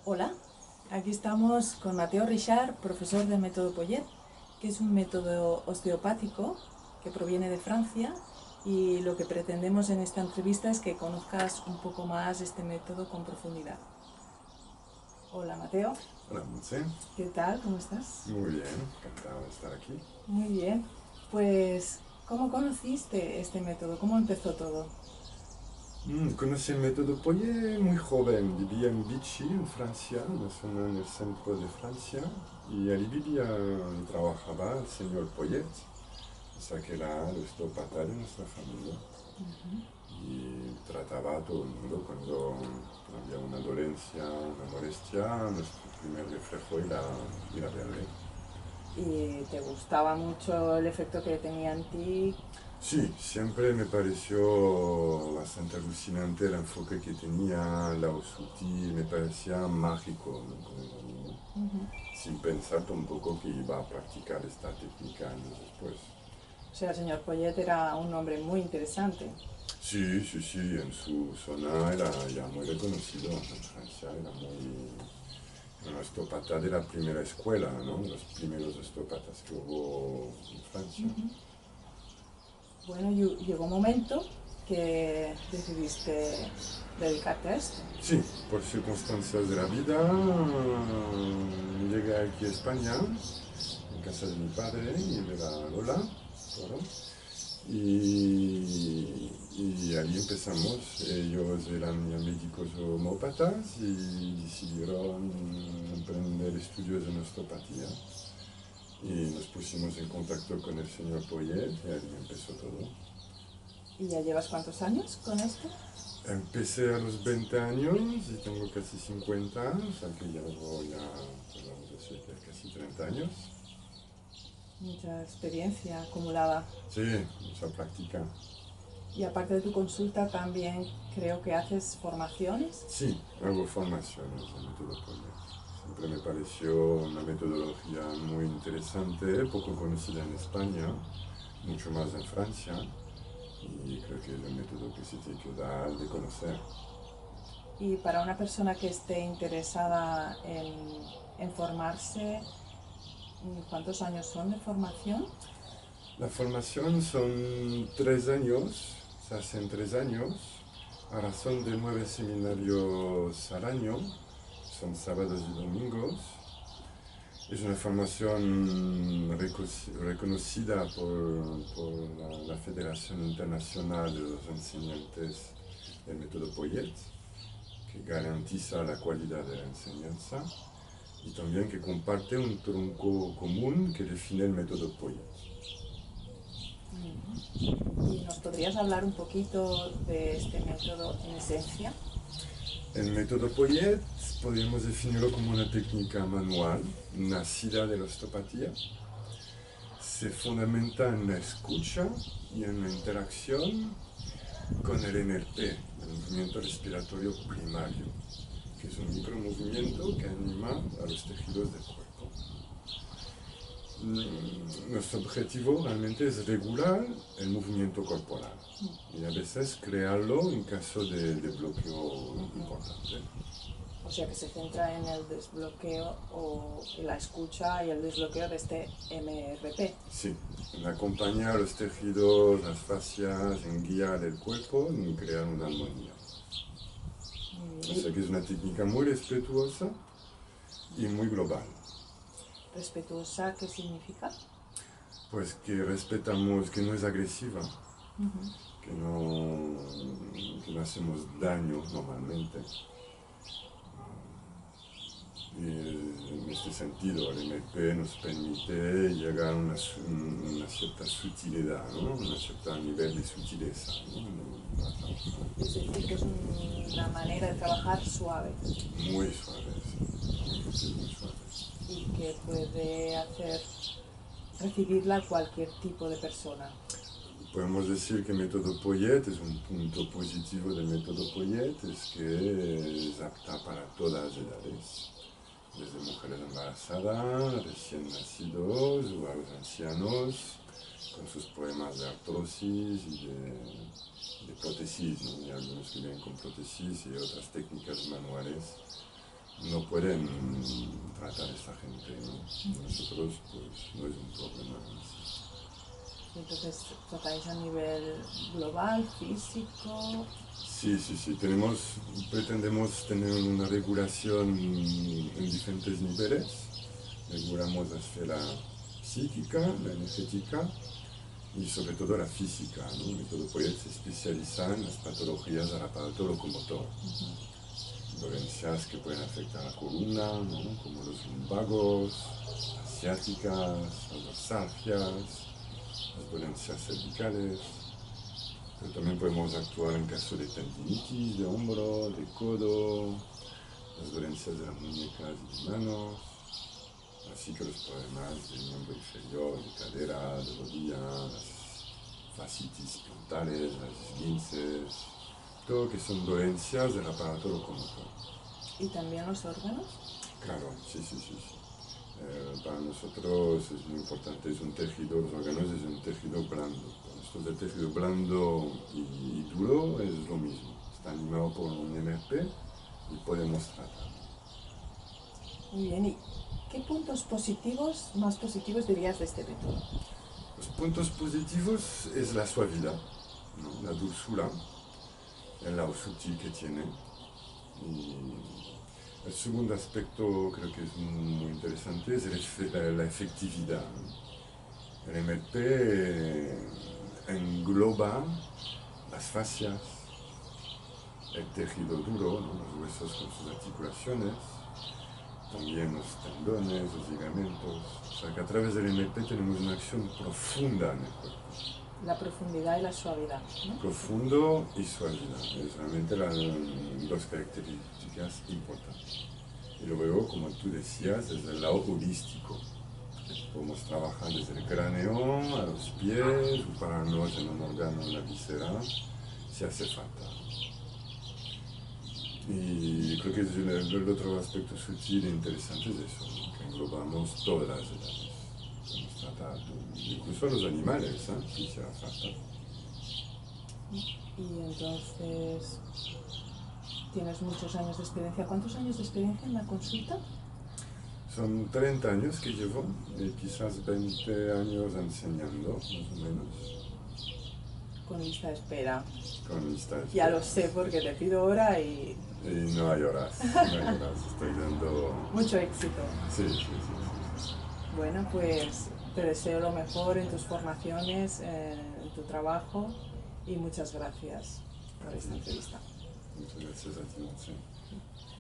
Hola, aquí estamos con Mateo Richard, profesor del método Poyet, que es un método osteopático que proviene de Francia, y lo que pretendemos en esta entrevista es que conozcas un poco más este método con profundidad. Hola Mateo, Hola, Monse. ¿qué tal? ¿Cómo estás? Muy bien, encantado de estar aquí. Muy bien, pues ¿cómo conociste este método? ¿Cómo empezó todo? Conocí el método Poyet muy joven. Vivía en Vichy, en Francia, una zona en el centro de Francia. Y allí vivía y trabajaba el señor Poyet, o sea que era el osteópata de nuestra familia. Y trataba a todo el mundo cuando había una dolencia, una molestia. Nuestro primer reflejo era ir a verle. ¿Y te gustaba mucho el efecto que tenía en ti? Sí, siempre me pareció bastante alucinante el enfoque que tenía, la sutil, me parecía mágico, ¿no? Sin pensar tampoco que iba a practicar esta técnica años después. O sea, el señor Poyet era un hombre muy interesante. Sí, sí, sí, en su zona era ya muy reconocido, en Francia era muy... Un osteópata de la primera escuela, ¿no? Los primeros osteópatas que hubo en Francia. Bueno, llegó un momento que decidiste dedicarte a esto. Sí, por circunstancias de la vida, llegué aquí a España, en casa de mi padre y de la Lola, Toro, y allí empezamos. Ellos eran ya médicos homópatas y decidieron emprender estudios en osteopatía. Y nos pusimos en contacto con el señor Poyet y allí empezó todo. ¿Y ya llevas cuántos años con esto? Empecé a los 20 años y tengo casi 50, o sea que ya voy a, pues vamos a decir que casi 30 años. Mucha experiencia acumulada. Sí, mucha práctica. Y aparte de tu consulta, también creo que haces formaciones. Sí, hago formaciones de método Poyet. Siempre me pareció una metodología muy interesante, poco conocida en España, mucho más en Francia, y creo que es un método que se tiene que dar de conocer. Y para una persona que esté interesada en formarse, ¿cuántos años son de formación? La formación son 3 años, se hacen 3 años, a razón de 9 seminarios al año, son sábados y domingos. Es una formación reconocida por la Federación Internacional de los Enseñantes del Método Poyet, que garantiza la calidad de la enseñanza y también que comparte un tronco común que define el método Poyet. ¿Y nos podrías hablar un poquito de este método en esencia? El método Poyet podríamos definirlo como una técnica manual nacida de la osteopatía. Se fundamenta en la escucha y en la interacción con el NRP, el movimiento respiratorio primario, que es un micromovimiento que anima a los tejidos del cuerpo. Nuestro objetivo realmente es regular el movimiento corporal y a veces crearlo en caso de bloqueo importante. O sea, que se centra en el desbloqueo o en la escucha y el desbloqueo de este MRP. Sí, en acompañar los tejidos, las fascias, en guiar el cuerpo, en crear una armonía. O sea que es una técnica muy respetuosa y muy global. ¿Respetuosa qué significa? Pues que respetamos, que no es agresiva, que no hacemos daño normalmente. Y en este sentido, el MP nos permite llegar a una cierta sutilidad, ¿no? Un cierto nivel de sutileza, ¿no? Es decir, que es una manera de trabajar suave Muy suave, sí, muy suave. y que puede hacer recibirla cualquier tipo de persona. Podemos decir que el método Poyet es un punto positivo del método Poyet, es que es apta para todas las edades, desde mujeres embarazadas, recién nacidos o a los ancianos, con sus problemas de artrosis y de prótesis, ¿no? Hay algunos que vienen con prótesis y otras técnicas manuales no pueden tratar a esta gente, ¿no? Nosotros, pues, no es un problema. Entonces, ¿tratáis a nivel global, físico? Sí, sí, sí. Pretendemos tener una regulación en diferentes niveles. Regulamos la esfera psíquica, la energética y sobre todo la física, ¿no? El método Poyet se especializa en las patologías del aparato locomotor. Dolencias que pueden afectar la columna, ¿no? Como los lumbagos, asiáticas, las dorsálgias, las dolencias cervicales. Pero también podemos actuar en caso de tendinitis, de hombro, de codo, las dolencias de las muñecas y de manos, así que los problemas del miembro inferior, de cadera, de rodilla, las fascitis plantares, las esguinces, todo que son dolencias del aparato locomotor. ¿Y también los órganos? Claro, sí, sí, sí, sí. Para nosotros es muy importante, es un tejido, los órganos es un tejido blando. Para nosotros el tejido blando y duro es lo mismo. Está animado por un MRP y podemos tratarlo. Muy bien, ¿y qué puntos más positivos dirías de este método? Los puntos positivos es la suavidad, ¿no? La dulzura, el lado sutil que tiene. Y el segundo aspecto creo que es muy interesante es la efectividad. El MLP engloba las fascias, el tejido duro, ¿no? Los huesos con sus articulaciones, también los tendones, los ligamentos. O sea que a través del MLP tenemos una acción profunda en el cuerpo. La profundidad y la suavidad, ¿no? Profundo y suavidad, es realmente las dos características importantes. Y luego, como tú decías, desde el lado holístico. Podemos trabajar desde el cráneo a los pies, o pararnos en un órgano, en la visera, si hace falta. Y creo que el otro aspecto sutil e interesante es eso, ¿no? Que englobamos todas las edades. Podemos tratar incluso a los animales, si hiciera falta. Y entonces, tienes muchos años de experiencia. ¿Cuántos años de experiencia en la consulta? Son 30 años que llevo y quizás 20 años enseñando, más o menos. Con lista de espera. Con lista de espera. Ya lo sé porque te pido hora y... Y no hay horas, no hay horas, estoy dando... Mucho éxito. Sí, sí, sí, sí. Bueno, pues te deseo lo mejor en tus formaciones, en tu trabajo y muchas gracias por esta entrevista. Muchas gracias a ti, Monse.